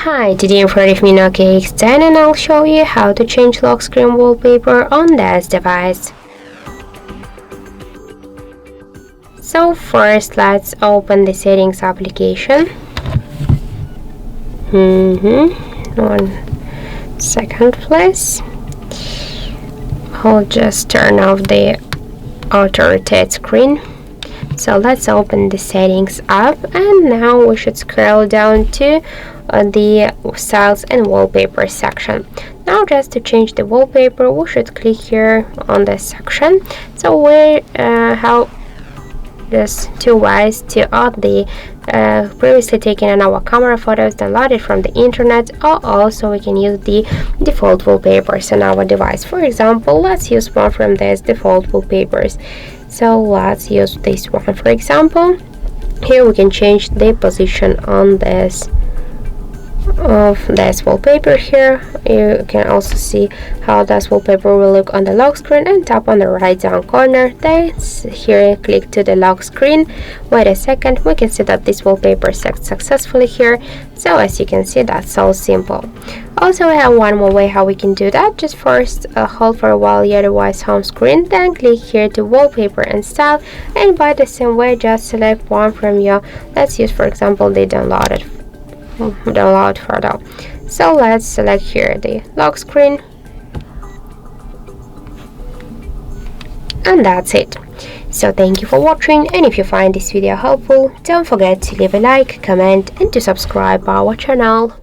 Hi, today in front of me Nokia X10 and I'll show you how to change lock screen wallpaper on this device. So first let's open the settings application. 1 second please. I'll just turn off the auto rotate screen. So let's open the settings app, and now we should scroll down to the styles and wallpaper section. Now just to change the wallpaper we should click here on this section. So we have just two ways to add the previously taken in our camera photos downloaded from the internet, or also we can use the default wallpapers on our device. For example, let's use one from these default wallpapers. So let's use this one. For example, here we can change the position on this wallpaper. Here you can also see how this wallpaper will look on the lock screen, and tap on the right down corner. Then here click to the lock screen. Wait a second, we can see that this wallpaper set successfully here. So as you can see, that's so simple. Also we have one more way how we can do that. Just first hold for a while your device home screen, then click here to wallpaper and style, and by the same way just select one from your, let's use for example the download photo. So let's select here the lock screen, and that's it. So thank you for watching, and if you find this video helpful, don't forget to leave a like, comment and to subscribe our channel.